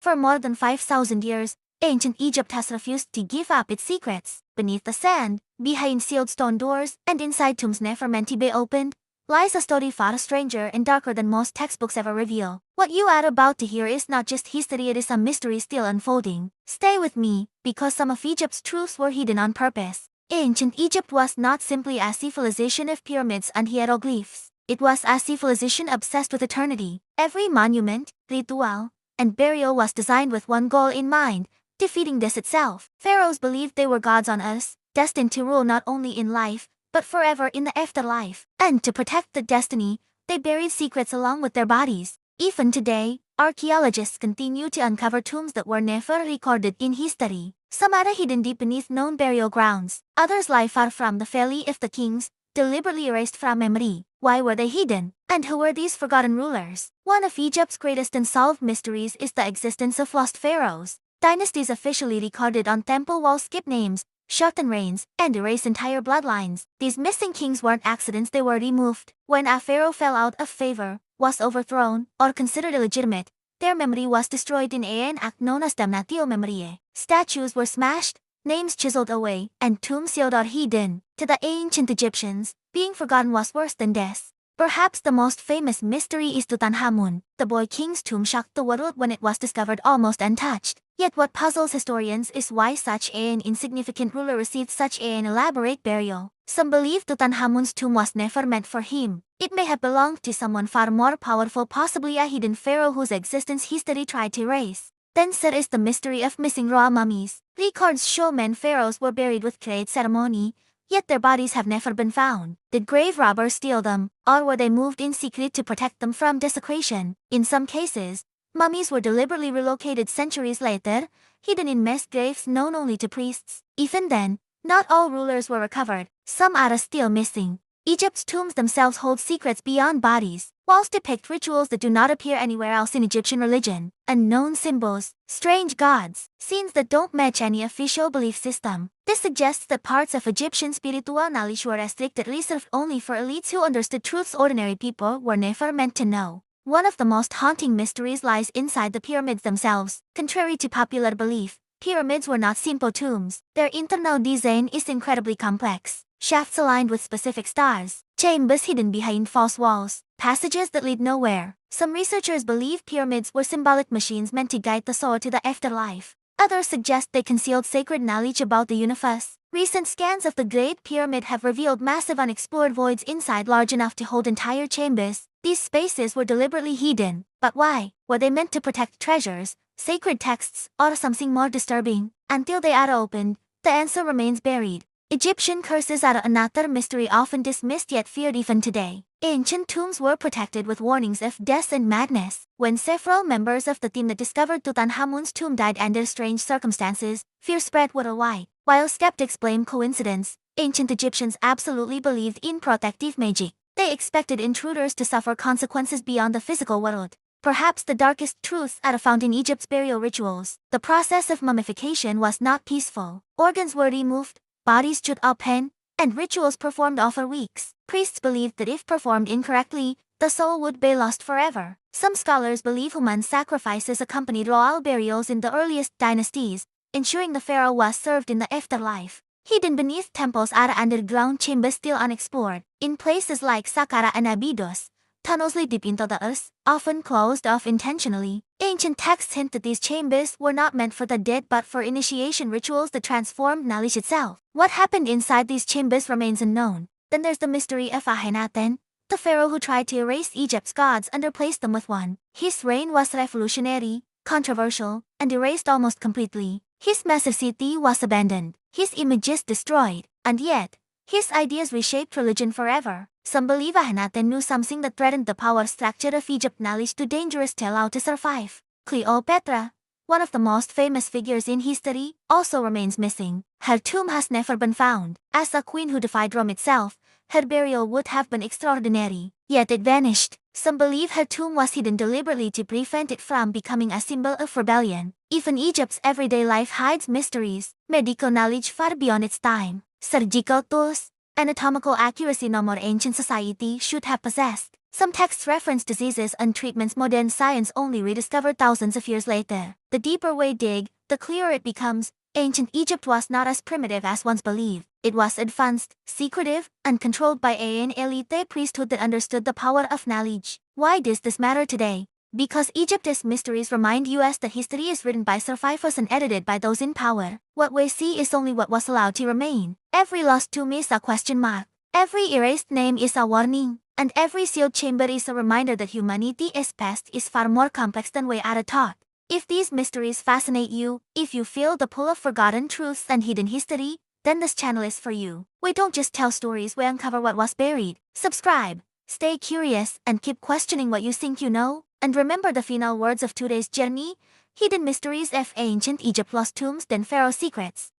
For more than 5,000 years, ancient Egypt has refused to give up its secrets. Beneath the sand, behind sealed stone doors, and inside tombs never meant to be opened, lies a story far stranger and darker than most textbooks ever reveal. What you are about to hear is not just history, it is a mystery still unfolding. Stay with me, because some of Egypt's truths were hidden on purpose. Ancient Egypt was not simply a civilization of pyramids and hieroglyphs. It was a civilization obsessed with eternity. Every monument, ritual, and burial was designed with one goal in mind: defeating death itself. Pharaohs believed they were gods on earth, destined to rule not only in life, but forever in the afterlife. And to protect that destiny, they buried secrets along with their bodies. Even today, archaeologists continue to uncover tombs that were never recorded in history. Some are hidden deep beneath known burial grounds. Others lie far from the valley of the kings, deliberately erased from memory. Why were they hidden? And who were these forgotten rulers? One of Egypt's greatest unsolved mysteries is the existence of lost pharaohs. Dynasties officially recorded on temple walls skip names, shorten reigns, and erase entire bloodlines. These missing kings weren't accidents, they were removed. When a pharaoh fell out of favor, was overthrown, or considered illegitimate, their memory was destroyed in an act known as damnatio memoriae. Statues were smashed, names chiseled away, and tombs sealed or hidden. To the ancient Egyptians, being forgotten was worse than death. Perhaps the most famous mystery is Tutankhamun. The boy king's tomb shocked the world when it was discovered almost untouched. Yet what puzzles historians is why such an insignificant ruler received such an elaborate burial. Some believe Tutankhamun's tomb was never meant for him. It may have belonged to someone far more powerful, possibly a hidden pharaoh whose existence history tried to erase. Then there is the mystery of missing royal mummies. Records show many pharaohs were buried with great ceremony, yet their bodies have never been found. Did grave robbers steal them, or were they moved in secret to protect them from desecration? In some cases, mummies were deliberately relocated centuries later, hidden in mass graves known only to priests. Even then, not all rulers were recovered. Some are still missing. Egypt's tombs themselves hold secrets beyond bodies. Walls depict rituals that do not appear anywhere else in Egyptian religion. Unknown symbols, strange gods, scenes that don't match any official belief system. This suggests that parts of Egyptian spiritual knowledge were restricted, reserved only for elites who understood truths ordinary people were never meant to know. One of the most haunting mysteries lies inside the pyramids themselves. Contrary to popular belief, pyramids were not simple tombs. Their internal design is incredibly complex. Shafts aligned with specific stars, chambers hidden behind false walls, passages that lead nowhere. Some researchers believe pyramids were symbolic machines meant to guide the soul to the afterlife. Others suggest they concealed sacred knowledge about the universe. Recent scans of the Great Pyramid have revealed massive unexplored voids inside large enough to hold entire chambers. These spaces were deliberately hidden. But why? Were they meant to protect treasures, sacred texts, or something more disturbing? Until they are opened, the answer remains buried. Egyptian curses are another mystery often dismissed yet feared even today. Ancient tombs were protected with warnings of death and madness. When several members of the team that discovered Tutankhamun's tomb died under strange circumstances, fear spread worldwide. While skeptics blame coincidence, ancient Egyptians absolutely believed in protective magic. They expected intruders to suffer consequences beyond the physical world. Perhaps the darkest truths are found in Egypt's burial rituals. The process of mummification was not peaceful. Organs were removed, bodies chewed open, and rituals performed over weeks. Priests believed that if performed incorrectly, the soul would be lost forever. Some scholars believe human sacrifices accompanied royal burials in the earliest dynasties, ensuring the pharaoh was served in the afterlife. Hidden beneath temples are underground chambers still unexplored. In places like Saqqara and Abydos, tunnels lead deep into the earth, often closed off intentionally. Ancient texts hint that these chambers were not meant for the dead but for initiation rituals that transformed knowledge itself. What happened inside these chambers remains unknown. Then there's the mystery of Akhenaten, the pharaoh who tried to erase Egypt's gods and replace them with one. His reign was revolutionary, controversial, and erased almost completely. His massive city was abandoned, his images destroyed, and yet, his ideas reshaped religion forever. Some believe Akhenaten knew something that threatened the power structure of Egypt, knowledge too dangerous to allow to survive. Cleopatra, one of the most famous figures in history, also remains missing. Her tomb has never been found. As a queen who defied Rome itself, her burial would have been extraordinary, yet it vanished. Some believe her tomb was hidden deliberately to prevent it from becoming a symbol of rebellion. Even Egypt's everyday life hides mysteries, medical knowledge far beyond its time, surgical tools, anatomical accuracy no more ancient society should have possessed. Some texts reference diseases and treatments modern science only rediscovered thousands of years later. The deeper we dig, the clearer it becomes. Ancient Egypt was not as primitive as once believed. It was advanced, secretive, and controlled by an elite priesthood that understood the power of knowledge. Why does this matter today? Because Egypt's mysteries remind us that history is written by survivors and edited by those in power. What we see is only what was allowed to remain. Every lost tomb is a question mark. Every erased name is a warning. And every sealed chamber is a reminder that humanity's past is far more complex than we are taught. If these mysteries fascinate you, if you feel the pull of forgotten truths and hidden history, then this channel is for you. We don't just tell stories, we uncover what was buried. Subscribe, stay curious, and keep questioning what you think you know. And remember the final words of today's journey: hidden mysteries of ancient Egypt, lost tombs, then Pharaoh secrets.